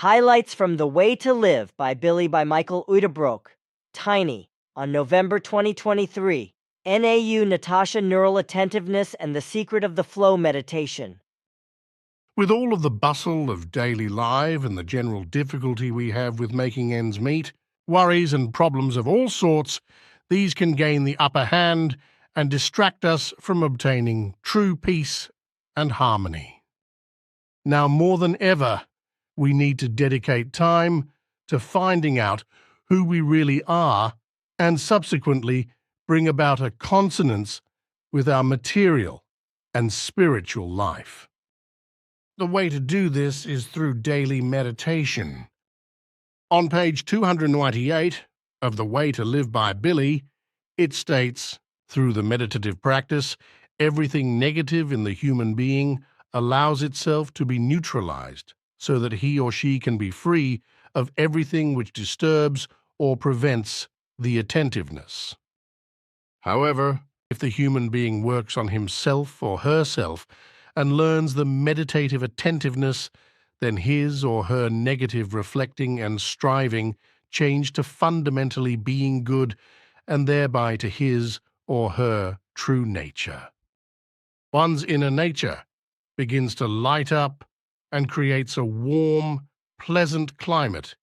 Highlights from The Way to Live by Billy by Michael Uydebroek. Tiny, on November 2023. NAU Natasha Neural Attentiveness and the Secret of the Flow Meditation. With all of the bustle of daily life and the general difficulty we have with making ends meet, worries and problems of all sorts, these can gain the upper hand and distract us from obtaining true peace and harmony. Now more than ever, we need to dedicate time to finding out who we really are and subsequently bring about a consonance with our material and spiritual life. The way to do this is through daily meditation. On page 298 of The Way to Live by Billy, it states, through the meditative practice, everything negative in the human being allows itself to be neutralized so that he or she can be free of everything which disturbs or prevents the attentiveness. However, if the human being works on himself or herself and learns the meditative attentiveness, then his or her negative reflecting and striving change to fundamentally being good and thereby to his or her true nature. One's inner nature begins to light up and creates a warm, pleasant climate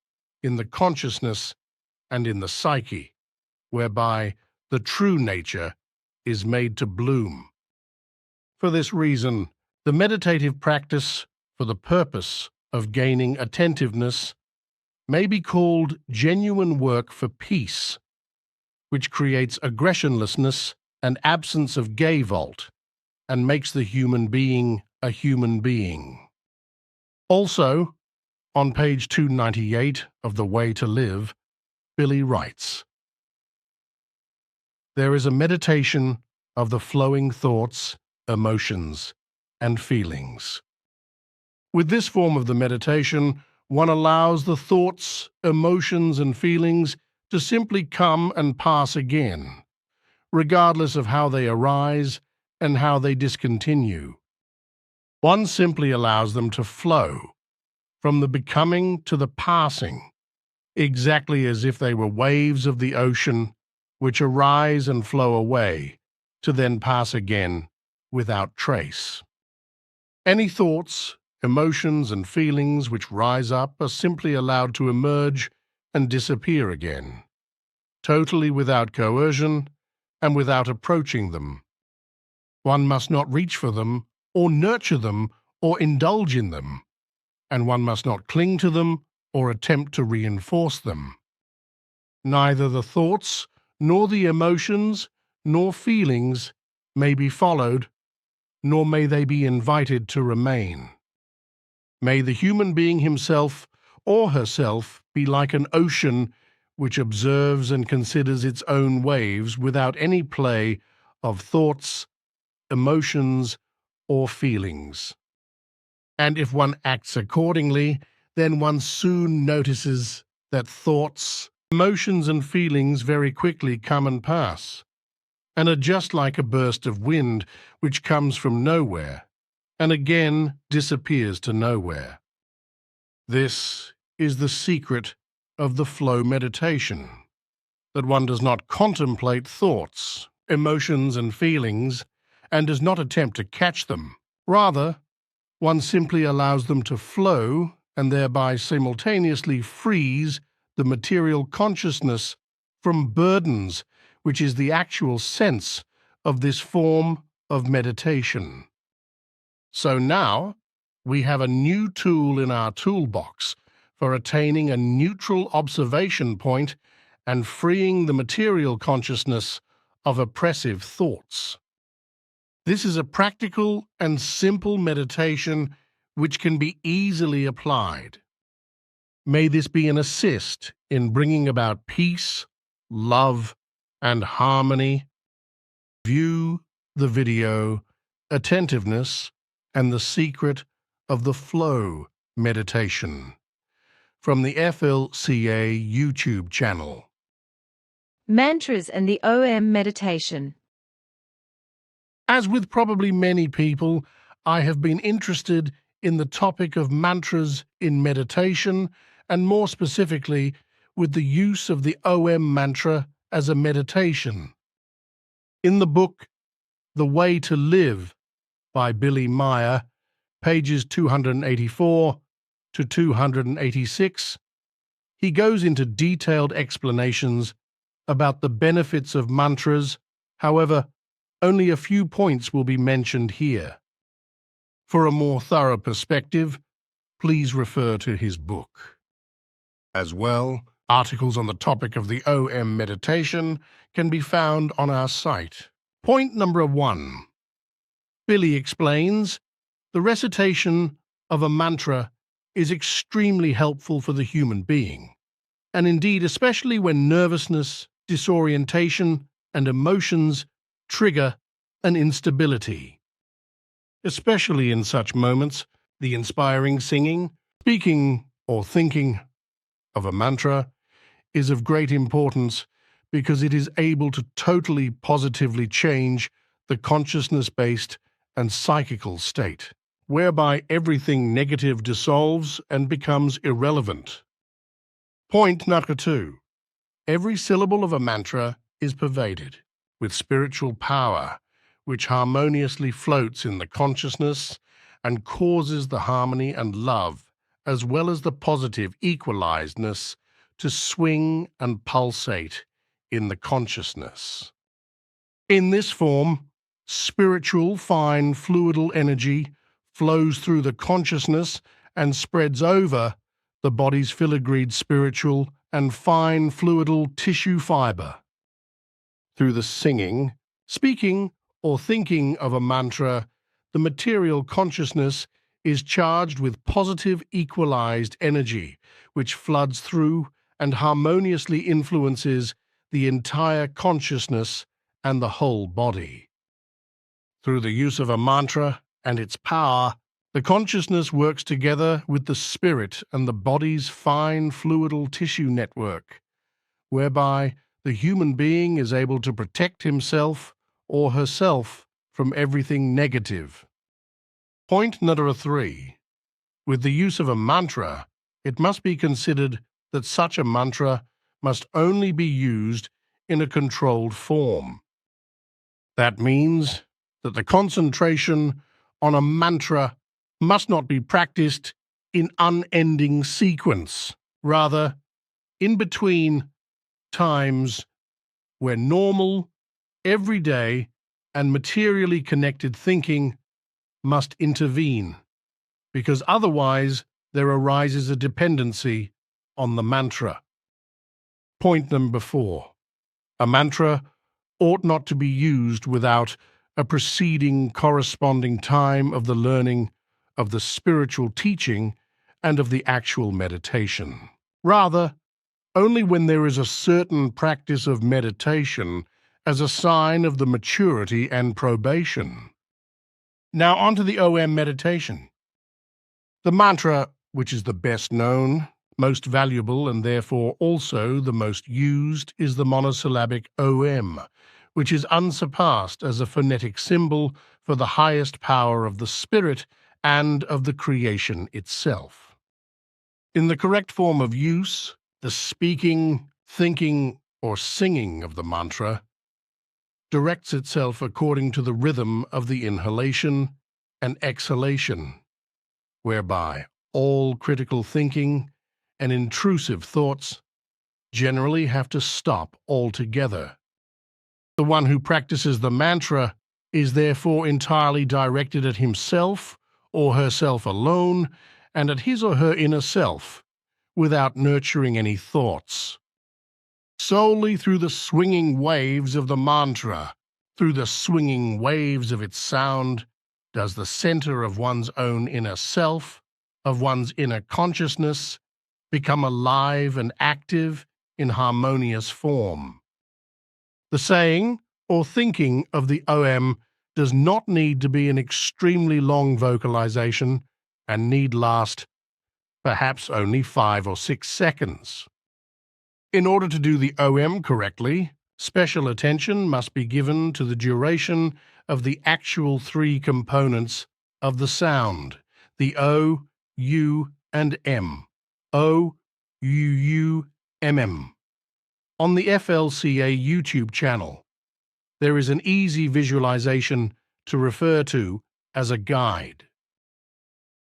in the consciousness and in the psyche, whereby the true nature is made to bloom. For this reason, the meditative practice for the purpose of gaining attentiveness may be called genuine work for peace, which creates aggressionlessness and absence of gavolt and makes the human being a human being. Also, on page 298 of The Way to Live, Billy writes, "There is a meditation of the flowing thoughts, emotions, and feelings. With this form of the meditation, one allows the thoughts, emotions, and feelings to simply come and pass again, regardless of how they arise and how they discontinue. One simply allows them to flow, from the becoming to the passing, exactly as if they were waves of the ocean which arise and flow away, to then pass again without trace. Any thoughts, emotions, and feelings which rise up are simply allowed to emerge and disappear again, totally without coercion and without approaching them. One must not reach for them or nurture them or indulge in them, and one must not cling to them or attempt to reinforce them. Neither the thoughts, nor the emotions, nor feelings may be followed, nor may they be invited to remain. May the human being himself or herself be like an ocean which observes and considers its own waves without any play of thoughts, emotions, or feelings. And if one acts accordingly, then one soon notices that thoughts, emotions, and feelings very quickly come and pass, and are just like a burst of wind which comes from nowhere, and again disappears to nowhere. This is the secret of the flow meditation, that one does not contemplate thoughts, emotions, and feelings, and does not attempt to catch them. Rather, one simply allows them to flow and thereby simultaneously frees the material consciousness from burdens, which is the actual sense of this form of meditation. So now we have a new tool in our toolbox for attaining a neutral observation point and freeing the material consciousness of oppressive thoughts. This is a practical and simple meditation which can be easily applied. May this be an assist in bringing about peace, love, and harmony. View the video, Attentiveness and the Secret of the Flow Meditation, from the FLCA YouTube channel. Mantras and the OM Meditation. As with probably many people, I have been interested in the topic of mantras in meditation, and more specifically with the use of the OM mantra as a meditation. In the book The Way to Live by Billy Meyer, pages 284 to 286, he goes into detailed explanations about the benefits of mantras. However, only a few points will be mentioned here. For a more thorough perspective, please refer to his book. As well, articles on the topic of the OM meditation can be found on our site. Point number 1. Billy explains, the recitation of a mantra is extremely helpful for the human being, and indeed especially when nervousness, disorientation, and emotions trigger an instability. Especially in such moments, the inspiring singing, speaking, or thinking of a mantra is of great importance because it is able to totally positively change the consciousness-based and psychical state, whereby everything negative dissolves and becomes irrelevant. Point number 2. Every syllable of a mantra is pervaded with spiritual power, which harmoniously floats in the consciousness and causes the harmony and love, as well as the positive equalizedness, to swing and pulsate in the consciousness. In this form, spiritual, fine, fluidal energy flows through the consciousness and spreads over the body's filigreed spiritual and fine, fluidal tissue fiber. Through the singing, speaking, or thinking of a mantra, the material consciousness is charged with positive equalized energy, which floods through and harmoniously influences the entire consciousness and the whole body. Through the use of a mantra and its power, the consciousness works together with the spirit and the body's fine fluidal tissue network, whereby the human being is able to protect himself or herself from everything negative. Point number 3. With the use of a mantra, it must be considered that such a mantra must only be used in a controlled form. That means that the concentration on a mantra must not be practiced in unending sequence, rather in between times where normal, everyday, and materially connected thinking must intervene, because otherwise there arises a dependency on the mantra. Point number 4. A mantra ought not to be used without a preceding corresponding time of the learning of the spiritual teaching and of the actual meditation. Rather, only when there is a certain practice of meditation as a sign of the maturity and probation. Now on to the OM meditation. The mantra, which is the best known, most valuable, and therefore also the most used, is the monosyllabic OM, which is unsurpassed as a phonetic symbol for the highest power of the spirit and of the creation itself. In the correct form of use, the speaking, thinking, or singing of the mantra directs itself according to the rhythm of the inhalation and exhalation, whereby all critical thinking and intrusive thoughts generally have to stop altogether. The one who practices the mantra is therefore entirely directed at himself or herself alone and at his or her inner self, without nurturing any thoughts. Solely through the swinging waves of the mantra, through the swinging waves of its sound, does the center of one's own inner self, of one's inner consciousness, become alive and active in harmonious form. The saying or thinking of the OM does not need to be an extremely long vocalization and need last perhaps only 5 or 6 seconds. In order to do the OM correctly, special attention must be given to the duration of the actual 3 components of the sound, the O, U, and M. O, U, U, M, M. On the FLCA YouTube channel, there is an easy visualization to refer to as a guide.